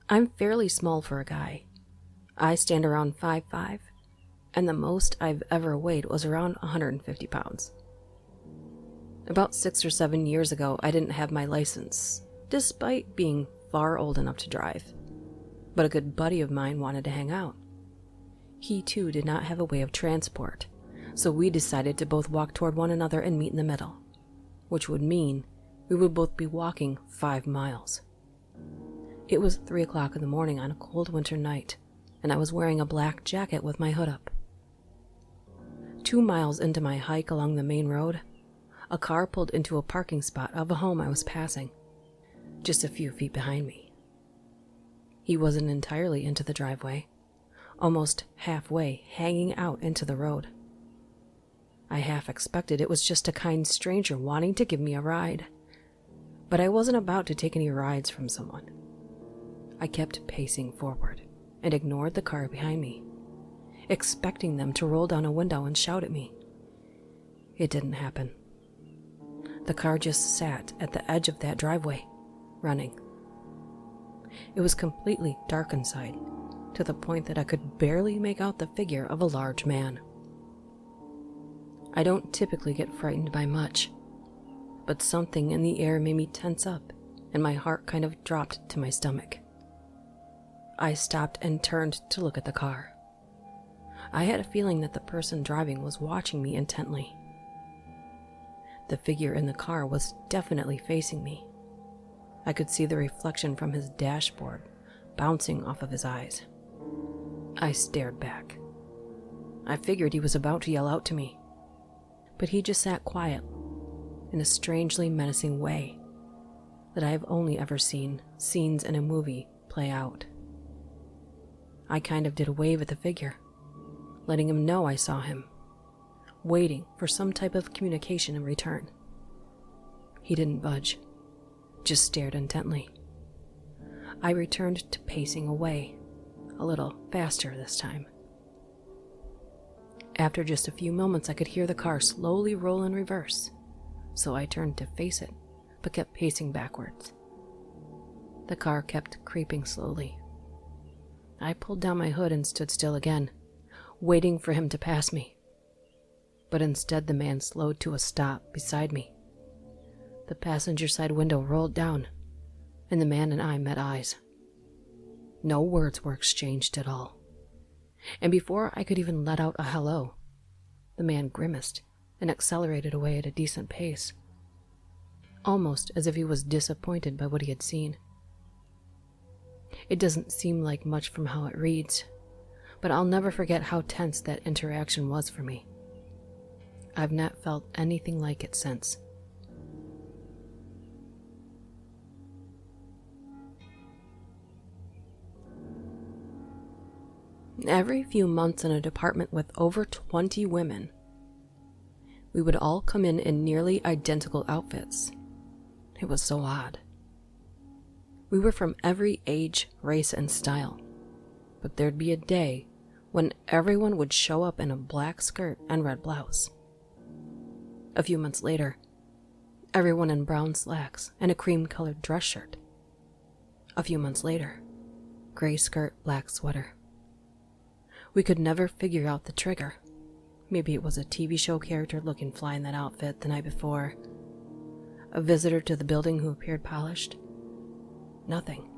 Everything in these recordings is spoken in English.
I'm fairly small for a guy. I stand around 5'5", and the most I've ever weighed was around 150 pounds. About 6 or 7 years ago, I didn't have my license, despite being far old enough to drive. But a good buddy of mine wanted to hang out. He too did not have a way of transport, so we decided to both walk toward one another and meet in the middle, which would mean we would both be walking 5 miles. It was 3 o'clock in the morning on a cold winter night, and I was wearing a black jacket with my hood up. 2 miles into my hike along the main road, a car pulled into a parking spot of a home I was passing, just a few feet behind me. He wasn't entirely into the driveway, almost halfway hanging out into the road. I half expected it was just a kind stranger wanting to give me a ride, but I wasn't about to take any rides from someone. I kept pacing forward and ignored the car behind me, expecting them to roll down a window and shout at me. It didn't happen. The car just sat at the edge of that driveway, running. It was completely dark inside, to the point that I could barely make out the figure of a large man. I don't typically get frightened by much, but something in the air made me tense up, and my heart kind of dropped to my stomach. I stopped and turned to look at the car. I had a feeling that the person driving was watching me intently. The figure in the car was definitely facing me. I could see the reflection from his dashboard bouncing off of his eyes. I stared back. I figured he was about to yell out to me, but he just sat quiet in a strangely menacing way that I have only ever seen scenes in a movie play out. I kind of did a wave at the figure, letting him know I saw him, waiting for some type of communication in return. He didn't budge, just stared intently. I returned to pacing away, a little faster this time. After just a few moments, I could hear the car slowly roll in reverse, so I turned to face it, but kept pacing backwards. The car kept creeping slowly. I pulled down my hood and stood still again, waiting for him to pass me. But instead, the man slowed to a stop beside me. The passenger side window rolled down, and the man and I met eyes. No words were exchanged at all. And before I could even let out a hello, the man grimaced and accelerated away at a decent pace, almost as if he was disappointed by what he had seen. It doesn't seem like much from how it reads, but I'll never forget how tense that interaction was for me. I've not felt anything like it since. Every few months in a department with over 20 women, we would all come in nearly identical outfits. It was so odd. We were from every age, race, and style, but there'd be a day when everyone would show up in a black skirt and red blouse. A few months later, everyone in brown slacks and a cream-colored dress shirt. A few months later, gray skirt, black sweater. We could never figure out the trigger. Maybe it was a TV show character looking fly in that outfit the night before. A visitor to the building who appeared polished. Nothing.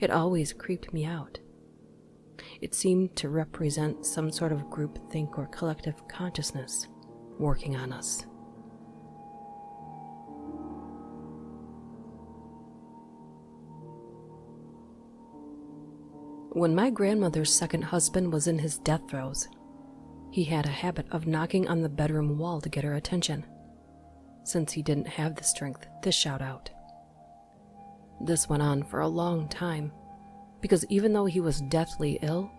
It always creeped me out. It seemed to represent some sort of groupthink or collective consciousness working on us. When my grandmother's second husband was in his death throes, he had a habit of knocking on the bedroom wall to get her attention, since he didn't have the strength to shout out. This went on for a long time, because even though he was deathly ill,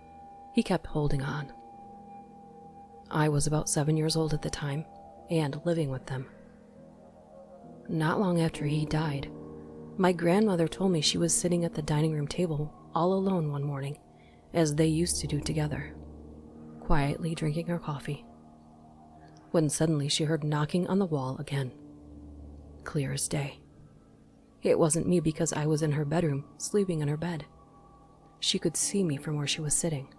he kept holding on. I was about 7 years old at the time, and living with them. Not long after he died, my grandmother told me she was sitting at the dining room table all alone one morning, as they used to do together, quietly drinking her coffee, when suddenly she heard knocking on the wall again, clear as day. It wasn't me because I was in her bedroom, sleeping in her bed. She could see me from where she was sitting.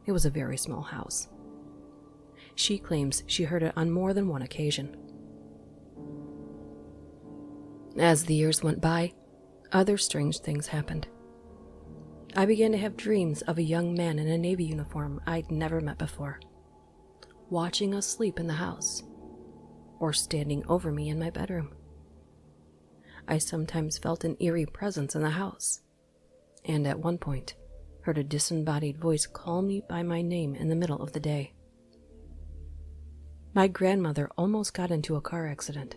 It was a very small house. She claims she heard it on more than one occasion. As the years went by, other strange things happened. I began to have dreams of a young man in a Navy uniform I'd never met before, watching us sleep in the house, or standing over me in my bedroom. I sometimes felt an eerie presence in the house, and at one point heard a disembodied voice call me by my name in the middle of the day. My grandmother almost got into a car accident,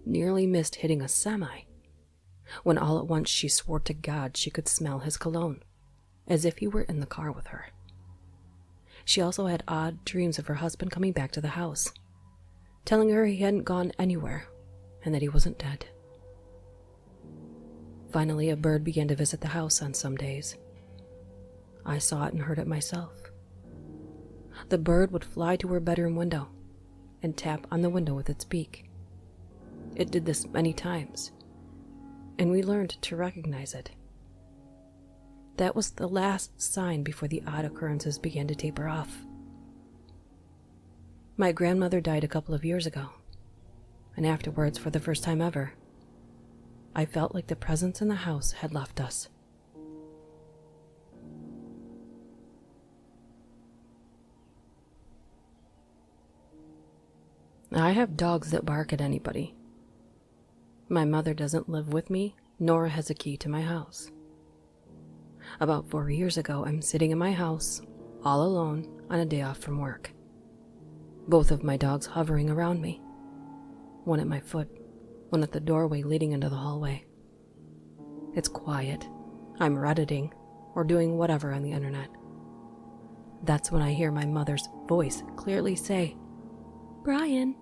nearly missed hitting a semi, when all at once she swore to God she could smell his cologne, as if he were in the car with her. She also had odd dreams of her husband coming back to the house, telling her he hadn't gone anywhere and that he wasn't dead. Finally, a bird began to visit the house on some days. I saw it and heard it myself. The bird would fly to her bedroom window and tap on the window with its beak. It did this many times, and we learned to recognize it. That was the last sign before the odd occurrences began to taper off. My grandmother died a couple of years ago, and afterwards, for the first time ever, I felt like the presence in the house had left us. I have dogs that bark at anybody. My mother doesn't live with me, nor has a key to my house. About 4 years ago, I'm sitting in my house, all alone, on a day off from work. Both of my dogs hovering around me. One at my foot, one at the doorway leading into the hallway. It's quiet. I'm Redditing, or doing whatever on the internet. That's when I hear my mother's voice clearly say, "Brian,"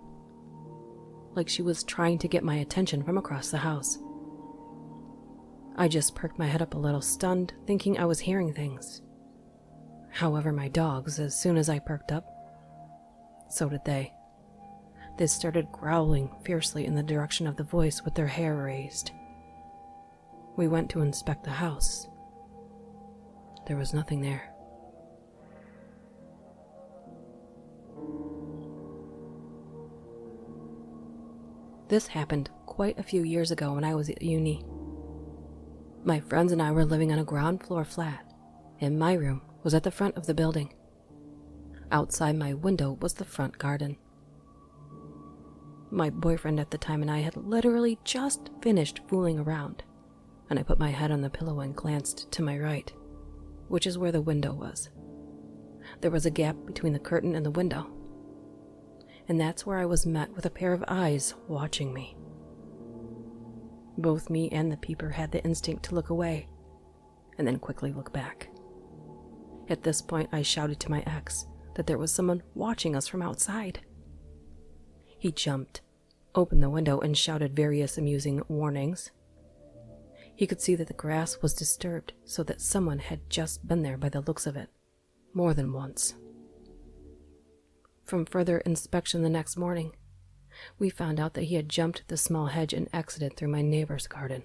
like she was trying to get my attention from across the house. I just perked my head up a little, stunned, thinking I was hearing things. However, my dogs, as soon as I perked up, so did they. They started growling fiercely in the direction of the voice with their hair raised. We went to inspect the house. There was nothing there. This happened quite a few years ago when I was at uni. My friends and I were living on a ground floor flat, and my room was at the front of the building. Outside my window was the front garden. My boyfriend at the time and I had literally just finished fooling around, and I put my head on the pillow and glanced to my right, which is where the window was. There was a gap between the curtain and the window, and that's where I was met with a pair of eyes watching me. Both me and the peeper had the instinct to look away, and then quickly look back. At this point, I shouted to my ex that there was someone watching us from outside. He jumped, opened the window, and shouted various amusing warnings. He could see that the grass was disturbed, so that someone had just been there by the looks of it, more than once. From further inspection the next morning, we found out that he had jumped the small hedge and exited through my neighbor's garden.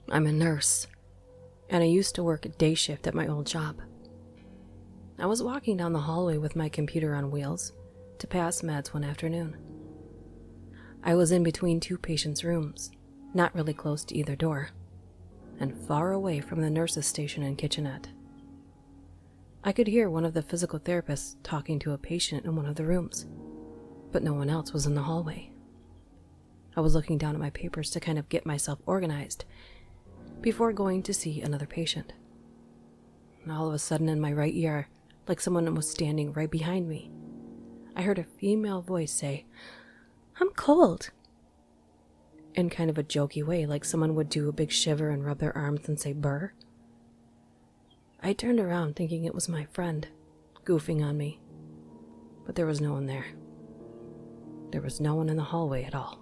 I'm a nurse, and I used to work a day shift at my old job. I was walking down the hallway with my computer on wheels to pass meds one afternoon. I was in between two patients' rooms, not really close to either door, and far away from the nurse's station and kitchenette. I could hear one of the physical therapists talking to a patient in one of the rooms, but no one else was in the hallway. I was looking down at my papers to kind of get myself organized before going to see another patient. And all of a sudden in my right ear, like someone was standing right behind me, I heard a female voice say, "I'm cold," in kind of a jokey way, like someone would do a big shiver and rub their arms and say "brr." I turned around thinking it was my friend, goofing on me, but there was no one there. There was no one in the hallway at all.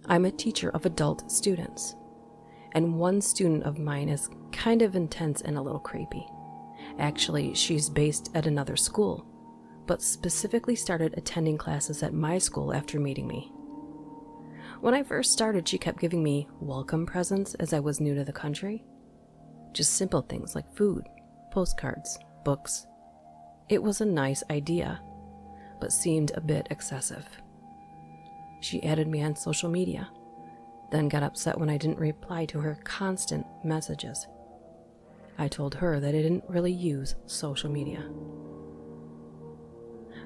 I'm a teacher of adult students, And one student of mine is kind of intense and a little creepy. Actually, she's based at another school, but specifically started attending classes at my school after meeting me. When I first started, she kept giving me welcome presents as I was new to the country. Just simple things like food, postcards, books. It was a nice idea, but seemed a bit excessive. She added me on social media, then got upset when I didn't reply to her constant messages. I told her that I didn't really use social media.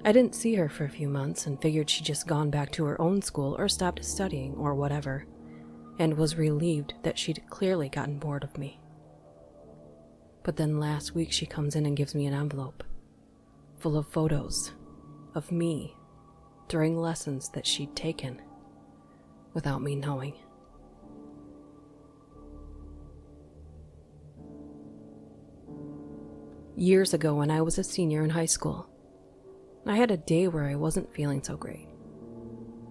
I didn't see her for a few months and figured she'd just gone back to her own school or stopped studying or whatever, and was relieved that she'd clearly gotten bored of me. But then last week she comes in and gives me an envelope full of photos of me during lessons that she'd taken without me knowing. Years ago when I was a senior in high school, I had a day where I wasn't feeling so great.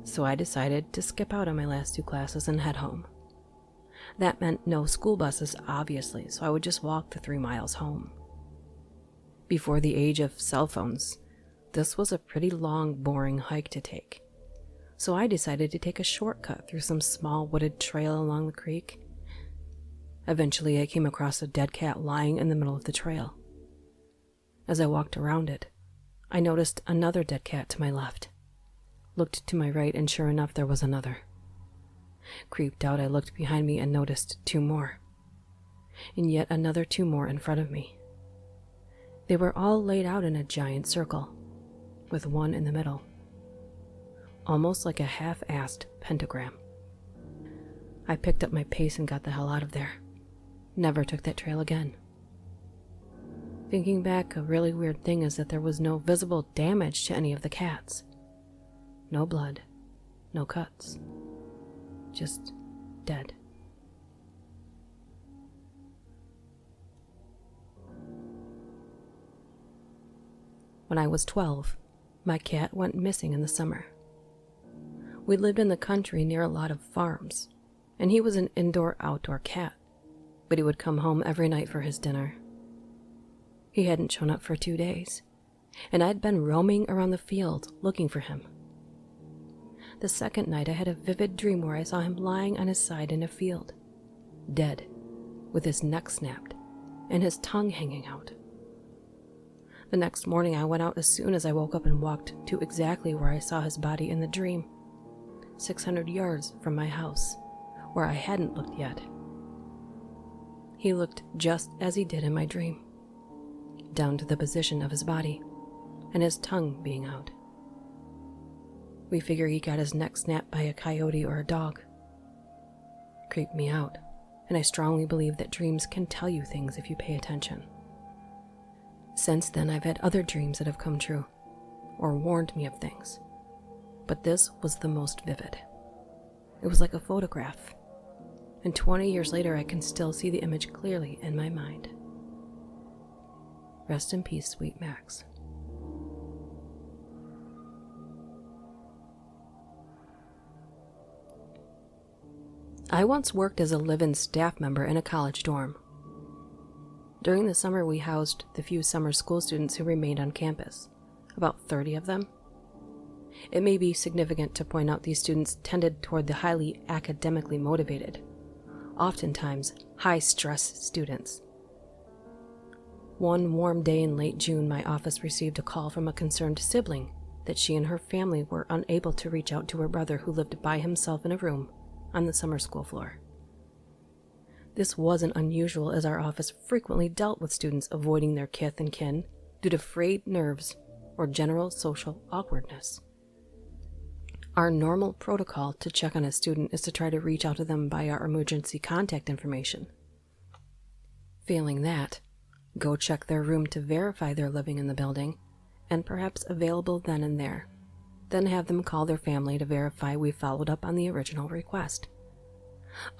So I decided to skip out on my last 2 classes and head home. That meant no school buses, obviously, so I would just walk the 3 miles home. Before the age of cell phones, this was a pretty long, boring hike to take. So I decided to take a shortcut through some small wooded trail along the creek. Eventually, I came across a dead cat lying in the middle of the trail. As I walked around it, I noticed another dead cat to my left. Looked to my right, and sure enough, there was another. Creeped out, I looked behind me and noticed 2 more. And yet another 2 more in front of me. They were all laid out in a giant circle, with one in the middle. Almost like a half-assed pentagram. I picked up my pace and got the hell out of there. Never took that trail again. Thinking back, a really weird thing is that there was no visible damage to any of the cats. No blood, no cuts. Just dead. When I was 12, my cat went missing in the summer. We lived in the country near a lot of farms, and he was an indoor-outdoor cat, but he would come home every night for his dinner. He hadn't shown up for 2 days, and I'd been roaming around the field looking for him. The second night I had a vivid dream where I saw him lying on his side in a field, dead, with his neck snapped and his tongue hanging out. The next morning I went out as soon as I woke up and walked to exactly where I saw his body in the dream, 600 yards from my house, where I hadn't looked yet. He looked just as he did in my dream, down to the position of his body and his tongue being out. We figure he got his neck snapped by a coyote or a dog. Creeped me out, and I strongly believe that dreams can tell you things if you pay attention. Since then, I've had other dreams that have come true, or warned me of things, but this was the most vivid. It was like a photograph, and 20 years later I can still see the image clearly in my mind. Rest in peace, sweet Max. I once worked as a live-in staff member in a college dorm. During the summer, we housed the few summer school students who remained on campus, about 30 of them. It may be significant to point out these students tended toward the highly academically motivated, oftentimes high-stress students. One warm day in late June, my office received a call from a concerned sibling that she and her family were unable to reach out to her brother who lived by himself in a room on the summer school floor. This wasn't unusual, as our office frequently dealt with students avoiding their kith and kin due to frayed nerves or general social awkwardness. Our normal protocol to check on a student is to try to reach out to them by our emergency contact information. Failing that, go check their room to verify they're living in the building and perhaps available then and there. Then have them call their family to verify we followed up on the original request.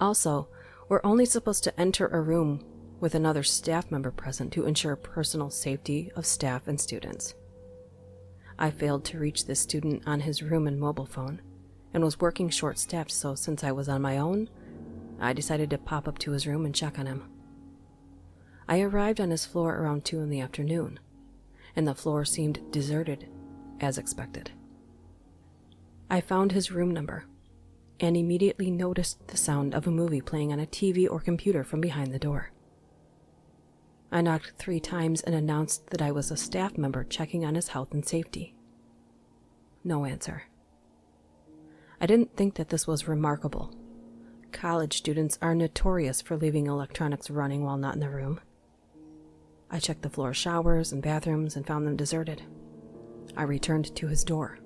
Also, we're only supposed to enter a room with another staff member present to ensure personal safety of staff and students. I failed to reach this student on his room and mobile phone, and was working short-staffed, so since I was on my own, I decided to pop up to his room and check on him. I arrived on his floor around 2 in the afternoon, and the floor seemed deserted, as expected. I found his room number, and immediately noticed the sound of a movie playing on a TV or computer from behind the door. I knocked 3 times and announced that I was a staff member checking on his health and safety. No answer. I didn't think that this was remarkable. College students are notorious for leaving electronics running while not in the room. I checked the floor showers and bathrooms and found them deserted. I returned to his door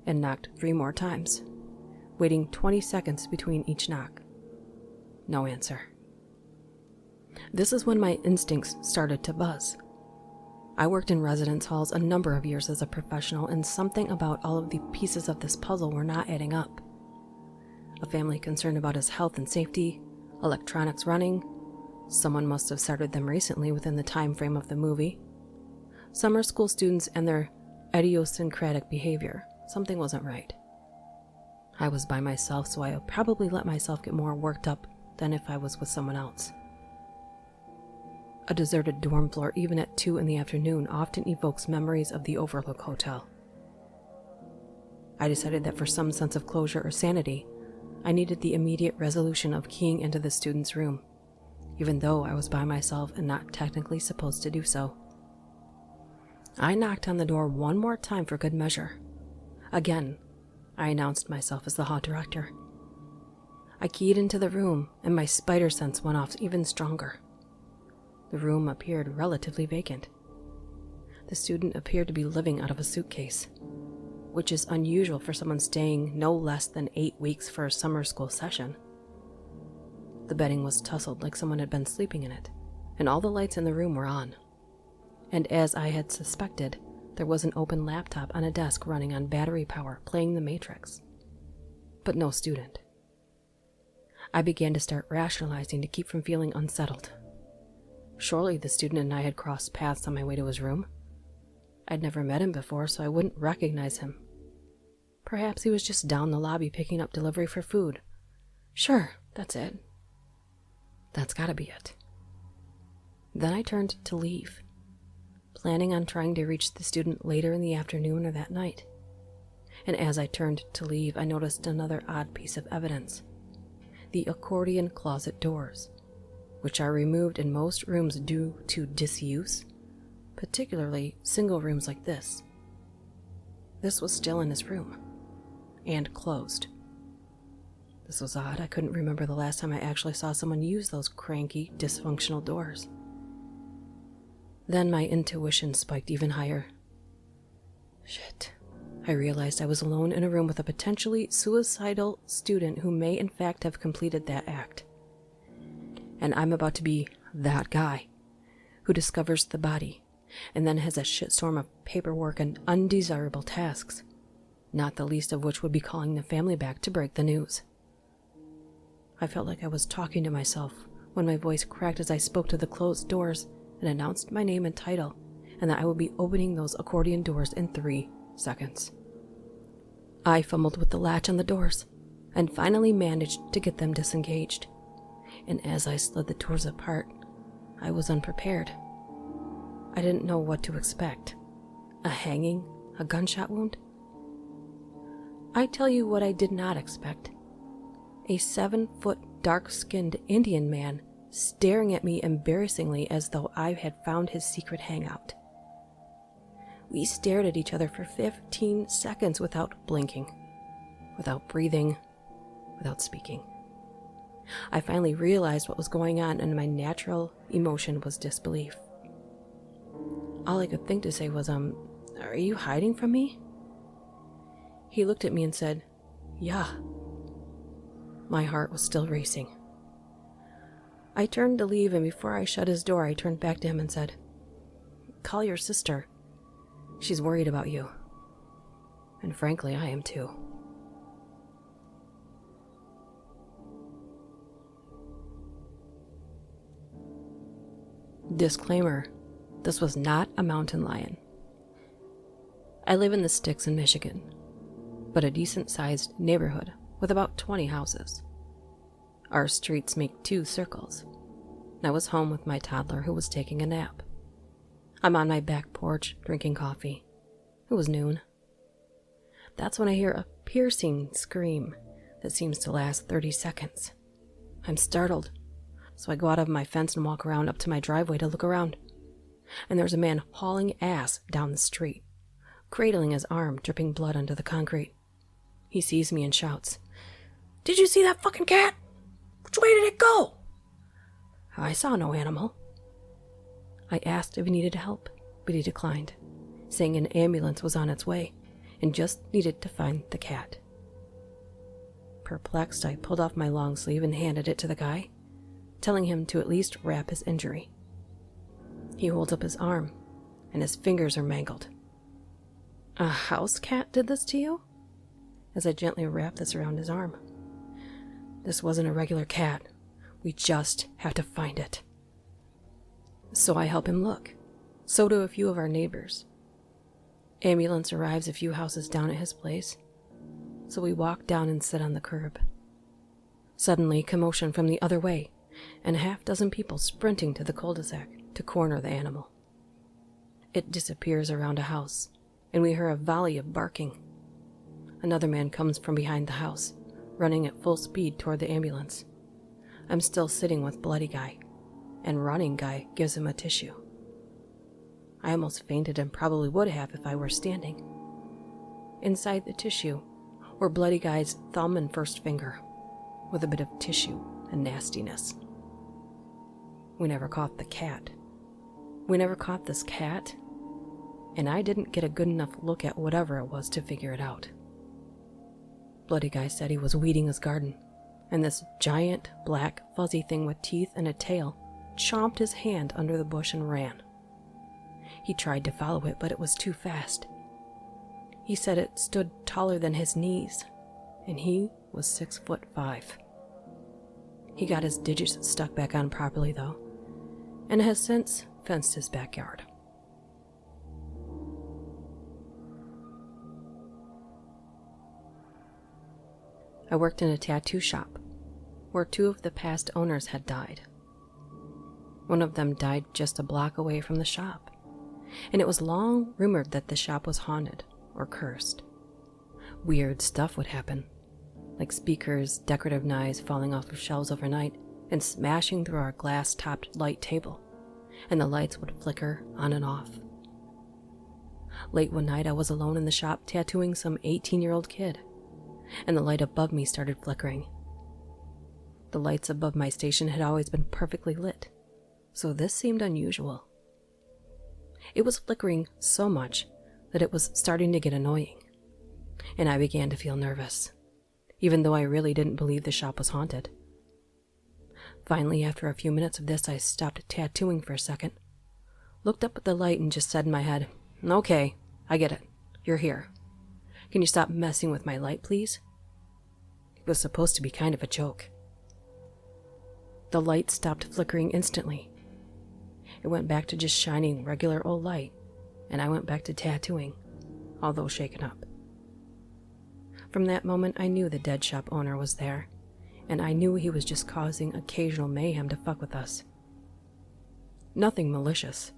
and knocked 3 more times, waiting 20 seconds between each knock. No answer. This is when my instincts started to buzz. I worked in residence halls a number of years as a professional, and something about all of the pieces of this puzzle were not adding up. A family concerned about his health and safety, electronics running, someone must have started them recently within the time frame of the movie, summer school students and their idiosyncratic behavior. Something wasn't right. I was by myself, so I probably let myself get more worked up than if I was with someone else. A deserted dorm floor, even at 2 in the afternoon, often evokes memories of the Overlook Hotel. I decided that for some sense of closure or sanity, I needed the immediate resolution of keying into the student's room, even though I was by myself and not technically supposed to do so. I knocked on the door 1 more time for good measure. Again, I announced myself as the hall director. I keyed into the room, and my spider sense went off even stronger. The room appeared relatively vacant. The student appeared to be living out of a suitcase, which is unusual for someone staying no less than 8 weeks for a summer school session. The bedding was tousled like someone had been sleeping in it, and all the lights in the room were on. And as I had suspected, there was an open laptop on a desk running on battery power, playing The Matrix. But no student. I began to start rationalizing to keep from feeling unsettled. Surely the student and I had crossed paths on my way to his room. I'd never met him before, so I wouldn't recognize him. Perhaps he was just down the lobby picking up delivery for food. Sure, that's it. That's gotta be it. Then I turned to leave, planning on trying to reach the student later in the afternoon or that night. And as I turned to leave, I noticed another odd piece of evidence: the accordion closet doors, which are removed in most rooms due to disuse, particularly single rooms like this. This was still in his room, and closed. This was odd. I couldn't remember the last time I actually saw someone use those cranky, dysfunctional doors. Then my intuition spiked even higher. Shit. I realized I was alone in a room with a potentially suicidal student who may in fact have completed that act. And I'm about to be that guy who discovers the body and then has a shitstorm of paperwork and undesirable tasks, not the least of which would be calling the family back to break the news. I felt like I was talking to myself when my voice cracked as I spoke to the closed doors and announced my name and title, and that I would be opening those accordion doors in 3 seconds. I fumbled with the latch on the doors and finally managed to get them disengaged. And as I slid the doors apart, I was unprepared. I didn't know what to expect. A hanging? A gunshot wound? I tell you what I did not expect. A 7-foot, dark-skinned Indian man staring at me embarrassingly as though I had found his secret hangout. We stared at each other for 15 seconds without blinking, without breathing, without speaking. I finally realized what was going on, and my natural emotion was disbelief. All I could think to say was, are you hiding from me? He looked at me and said, yeah. My heart was still racing. I turned to leave, and before I shut his door, I turned back to him and said, call your sister. She's worried about you. And frankly, I am too. Disclaimer: this was not a mountain lion. I live in the sticks in Michigan, but a decent-sized neighborhood with about 20 houses. Our streets make 2 circles. I was home with my toddler who was taking a nap. I'm on my back porch drinking coffee. It was noon. That's when I hear a piercing scream that seems to last 30 seconds. I'm startled, so I go out of my fence and walk around up to my driveway to look around. And there's a man hauling ass down the street, cradling his arm, dripping blood onto the concrete. He sees me and shouts, "Did you see that fucking cat? Which way did it go?" I saw no animal. I asked if he needed help, but he declined, saying an ambulance was on its way and just needed to find the cat. Perplexed, I pulled off my long sleeve and handed it to the guy, telling him to at least wrap his injury. He holds up his arm, and his fingers are mangled. "A house cat did this to you?" As I gently wrap this around his arm. "This wasn't a regular cat. We just have to find it." So I help him look. So do a few of our neighbors. Ambulance arrives a few houses down at his place, so we walk down and sit on the curb. Suddenly, commotion from the other way, and a half-dozen people sprinting to the cul-de-sac to corner the animal. It disappears around a house, and we hear a volley of barking. Another man comes from behind the house, running at full speed toward the ambulance. I'm still sitting with Bloody Guy, and Running Guy gives him a tissue. I almost fainted and probably would have if I were standing. Inside the tissue were Bloody Guy's thumb and first finger, with a bit of tissue and nastiness. We never caught the cat. We never caught this cat, and I didn't get a good enough look at whatever it was to figure it out. Bloody Guy said he was weeding his garden, and this giant, black, fuzzy thing with teeth and a tail chomped his hand under the bush and ran. He tried to follow it, but it was too fast. He said it stood taller than his knees, and he was 6'5". He got his digits stuck back on properly, though, and has since fenced his backyard. I worked in a tattoo shop, where 2 of the past owners had died. One of them died just a block away from the shop, and it was long rumored that the shop was haunted or cursed. Weird stuff would happen, like speakers, decorative knives falling off of shelves overnight and smashing through our glass-topped light table, and the lights would flicker on and off. Late one night, I was alone in the shop tattooing some 18-year-old kid, and the light above me started flickering. The lights above my station had always been perfectly lit, so this seemed unusual. It was flickering so much that it was starting to get annoying, and I began to feel nervous, even though I really didn't believe the shop was haunted. Finally, after a few minutes of this, I stopped tattooing for a second, looked up at the light, and just said in my head, "Okay, I get it. You're here. Can you stop messing with my light, please?" It was supposed to be kind of a joke. The light stopped flickering instantly. It went back to just shining regular old light, and I went back to tattooing, although shaken up. From that moment, I knew the dead shop owner was there, and I knew he was just causing occasional mayhem to fuck with us. Nothing malicious,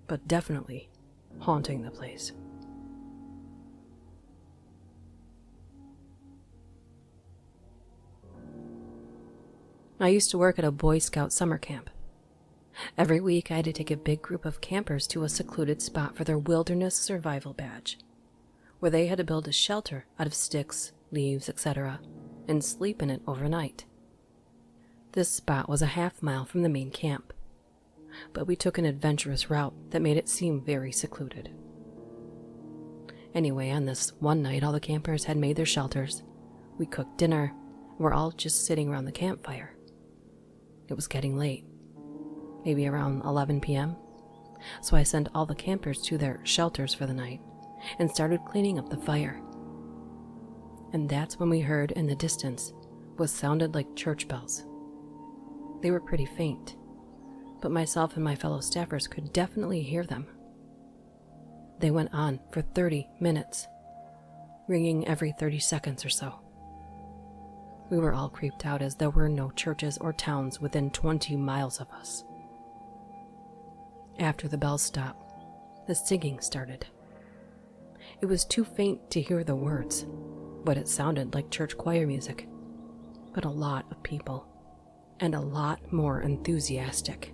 but definitely haunting the place. I used to work at a Boy Scout summer camp. Every week I had to take a big group of campers to a secluded spot for their wilderness survival badge, where they had to build a shelter out of sticks, leaves, etc., and sleep in it overnight. This spot was a half-mile from the main camp, but we took an adventurous route that made it seem very secluded. Anyway, on this one night, all the campers had made their shelters. We cooked dinner, and we're all just sitting around the campfire. It was getting late, maybe around 11 p.m., so I sent all the campers to their shelters for the night and started cleaning up the fire. And that's when we heard in the distance what sounded like church bells. They were pretty faint, but myself and my fellow staffers could definitely hear them. They went on for 30 minutes, ringing every 30 seconds or so. We were all creeped out as there were no churches or towns within 20 miles of us. After the bells stopped, the singing started. It was too faint to hear the words, but it sounded like church choir music. But a lot of people, and a lot more enthusiastic.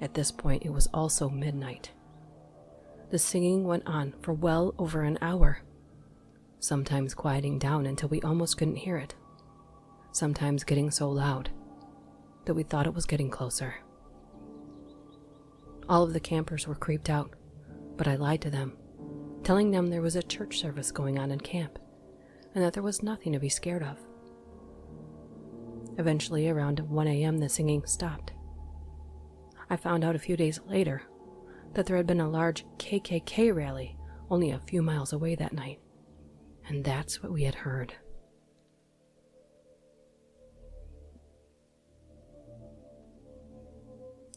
At this point, it was also midnight. The singing went on for well over an hour, sometimes quieting down until we almost couldn't hear it, sometimes getting so loud that we thought it was getting closer. All of the campers were creeped out, but I lied to them, telling them there was a church service going on in camp, and that there was nothing to be scared of. Eventually, around 1 a.m., the singing stopped. I found out a few days later that there had been a large KKK rally only a few miles away that night, and that's what we had heard.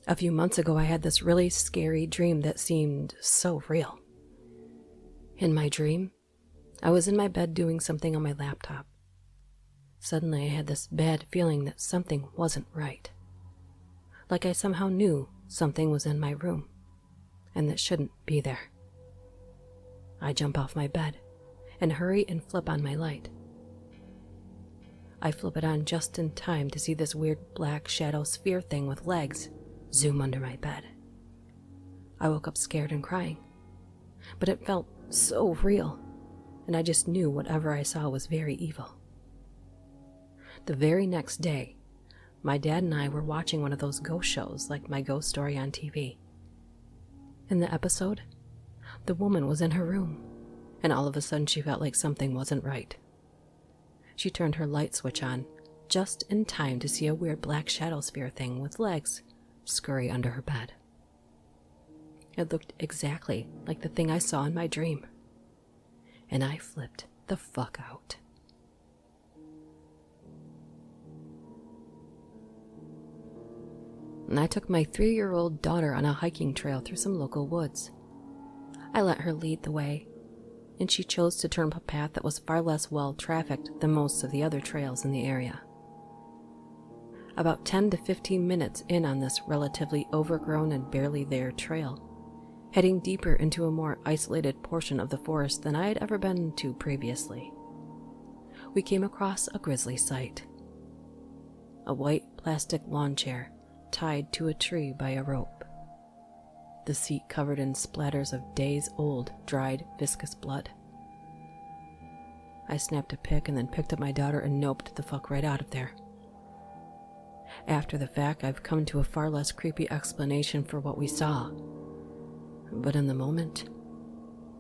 A few months ago, I had this really scary dream that seemed so real. In my dream, I was in my bed doing something on my laptop. Suddenly, I had this bad feeling that something wasn't right. Like I somehow knew something was in my room, and that shouldn't be there. I jump off my bed and hurry and flip on my light. I flip it on just in time to see this weird black shadow sphere thing with legs zoom under my bed. I woke up scared and crying, but it felt so real, and I just knew whatever I saw was very evil. The very next day, my dad and I were watching one of those ghost shows like My Ghost Story on TV. In the episode, the woman was in her room, and all of a sudden she felt like something wasn't right. She turned her light switch on just in time to see a weird black shadow sphere thing with legs scurry under her bed. It looked exactly like the thing I saw in my dream, and I flipped the fuck out. And I took my 3-year-old daughter on a hiking trail through some local woods. I let her lead the way, and she chose to turn up a path that was far less well-trafficked than most of the other trails in the area. About 10 to 15 minutes in on this relatively overgrown and barely there trail, heading deeper into a more isolated portion of the forest than I had ever been to previously, we came across a grisly sight. A white plastic lawn chair tied to a tree by a rope. The seat covered in splatters of days-old, dried, viscous blood. I snapped a pic and then picked up my daughter and noped the fuck right out of there. After the fact, I've come to a far less creepy explanation for what we saw. But in the moment,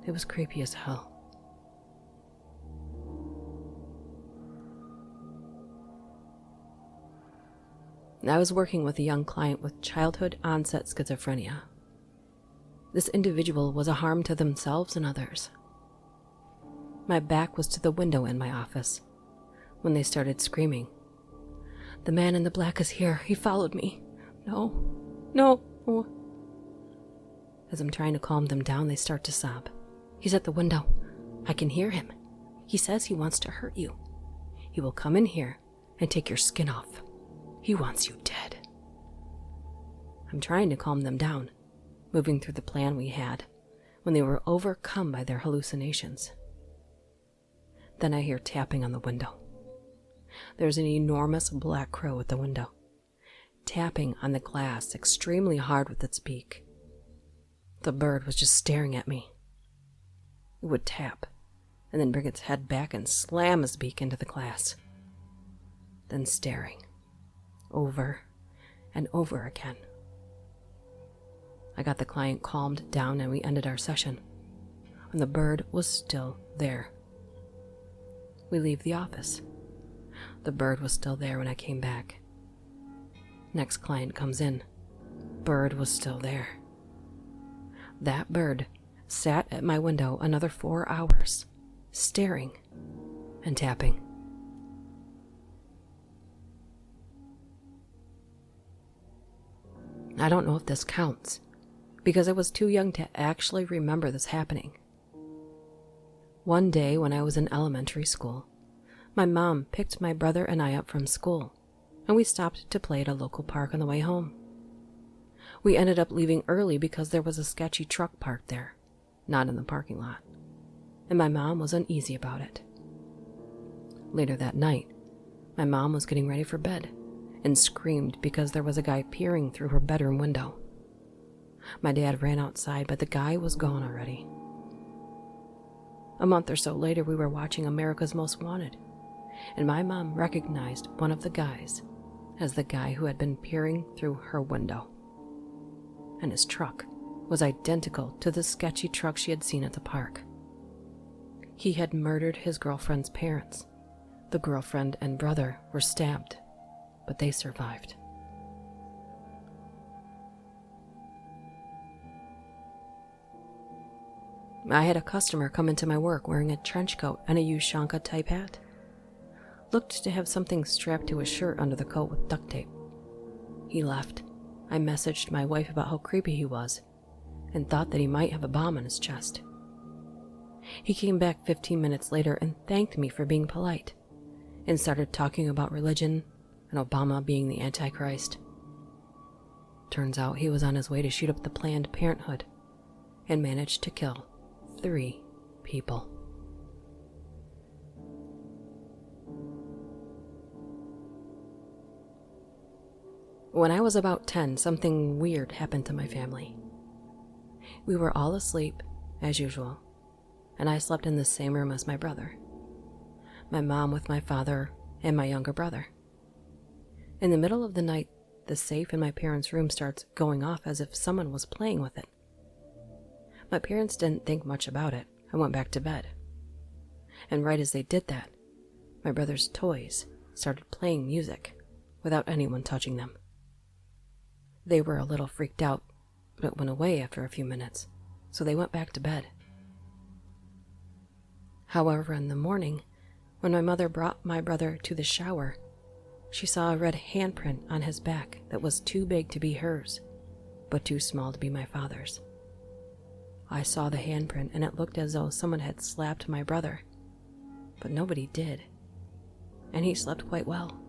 it was creepy as hell. I was working with a young client with childhood onset schizophrenia. This individual was a harm to themselves and others. My back was to the window in my office when they started screaming. "The man in the black is here. He followed me. No. As I'm trying to calm them down, they start to sob. "He's at the window. I can hear him. He says he wants to hurt you. He will come in here and take your skin off. He wants you dead." I'm trying to calm them down, moving through the plan we had, when they were overcome by their hallucinations. Then I hear tapping on the window. There's an enormous black crow at the window, tapping on the glass extremely hard with its beak. The bird was just staring at me. It would tap, and then bring its head back and slam its beak into the glass. Then staring, over and over again. I got the client calmed down and we ended our session, and the bird was still there. We leave the office. The bird was still there when I came back. Next client comes in. Bird was still there. That bird sat at my window another 4 hours, staring and tapping. I don't know if this counts, because I was too young to actually remember this happening. One day when I was in elementary school, My mom picked my brother and I up from school, and we stopped to play at a local park on the way home. We ended up leaving early because there was a sketchy truck parked there, not in the parking lot, and my mom was uneasy about it. Later that night, my mom was getting ready for bed and screamed because there was a guy peering through her bedroom window. My dad ran outside, but the guy was gone already. A month or so later, we were watching America's Most Wanted, and my mom recognized one of the guys as the guy who had been peering through her window. And his truck was identical to the sketchy truck she had seen at the park. He had murdered his girlfriend's parents. The girlfriend and brother were stabbed, but they survived. I had a customer come into my work wearing a trench coat and a Ushanka type hat. Looked to have something strapped to his shirt under the coat with duct tape. He left. I messaged my wife about how creepy he was and thought that he might have a bomb in his chest. He came back 15 minutes later and thanked me for being polite and started talking about religion and Obama being the Antichrist. Turns out he was on his way to shoot up the Planned Parenthood and managed to kill 3 people. When I was about 10, something weird happened to my family. We were all asleep, as usual, and I slept in the same room as my brother, my mom with my father, and my younger brother. In the middle of the night, the safe in my parents' room starts going off as if someone was playing with it. My parents didn't think much about it and went back to bed. And right as they did that, my brother's toys started playing music without anyone touching them. They were a little freaked out, but it went away after a few minutes, so they went back to bed. However, in the morning, when my mother brought my brother to the shower, she saw a red handprint on his back that was too big to be hers, but too small to be my father's. I saw the handprint and it looked as though someone had slapped my brother, but nobody did, and he slept quite well.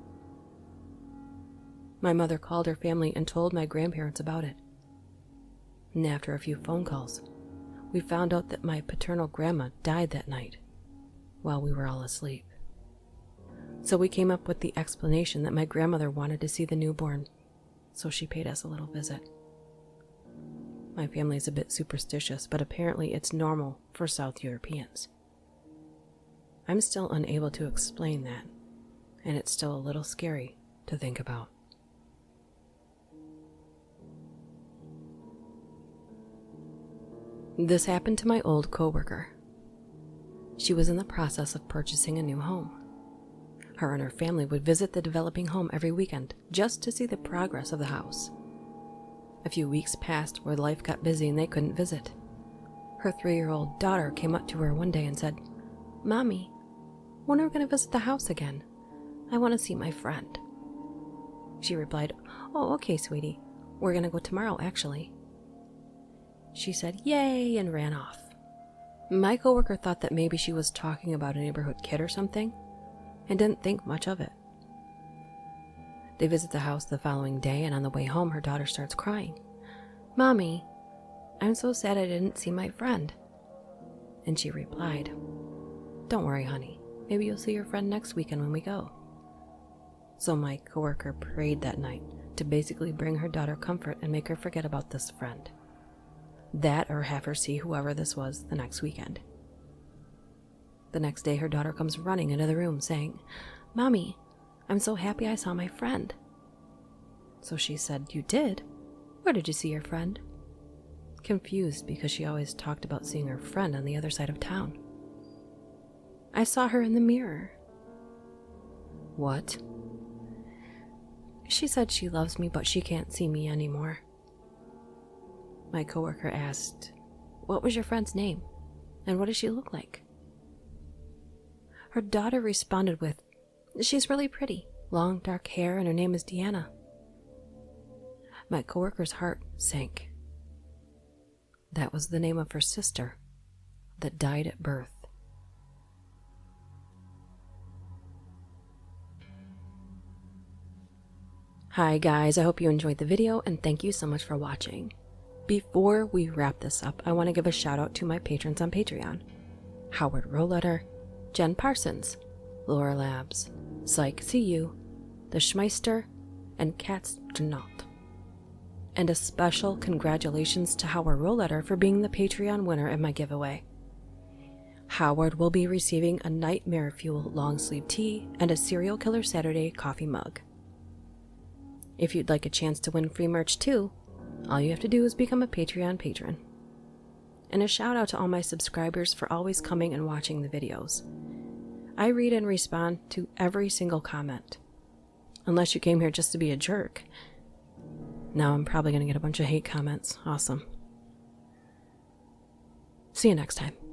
My mother called her family and told my grandparents about it. And after a few phone calls, we found out that my paternal grandma died that night while we were all asleep. So we came up with the explanation that my grandmother wanted to see the newborn, so she paid us a little visit. My family's a bit superstitious, but apparently it's normal for South Europeans. I'm still unable to explain that, and it's still a little scary to think about. This happened to my old coworker. She was in the process of purchasing a new home. Her and her family would visit the developing home every weekend just to see the progress of the house. A few weeks passed where life got busy and they couldn't visit. Her 3-year-old daughter came up to her one day and said, "Mommy, when are we going to visit the house again? I want to see my friend." She replied, "Oh, okay, sweetie. We're going to go tomorrow, actually." She said, "Yay," and ran off. My coworker thought that maybe she was talking about a neighborhood kid or something, and didn't think much of it. They visit the house the following day, and on the way home, her daughter starts crying. "Mommy, I'm so sad I didn't see my friend." And she replied, "Don't worry, honey. Maybe you'll see your friend next weekend when we go." So my coworker prayed that night to basically bring her daughter comfort and make her forget about this friend. That or have her see whoever this was the next weekend. The next day, her daughter comes running into the room saying, "Mommy, I'm so happy I saw my friend." So she said, "You did? Where did you see your friend?" Confused because she always talked about seeing her friend on the other side of town. "I saw her in the mirror." "What?" "She said she loves me, but she can't see me anymore." My coworker asked, "What was your friend's name? And what does she look like?" Her daughter responded with, "She's really pretty, long dark hair, and her name is Deanna." My coworker's heart sank. That was the name of her sister that died at birth. Hi guys, I hope you enjoyed the video and thank you so much for watching. Before we wrap this up, I want to give a shout out to my patrons on Patreon. Howard Roletter, Jen Parsons, Laura Labs, Psych CU, The Schmeister, and Katz Dnaut. And a special congratulations to Howard Roletter for being the Patreon winner in my giveaway. Howard will be receiving a Nightmare Fuel long sleeve tee and a Serial Killer Saturday coffee mug. If you'd like a chance to win free merch too, all you have to do is become a Patreon patron. And a shout out to all my subscribers for always coming and watching the videos. I read and respond to every single comment. Unless you came here just to be a jerk. Now I'm probably going to get a bunch of hate comments. Awesome. See you next time.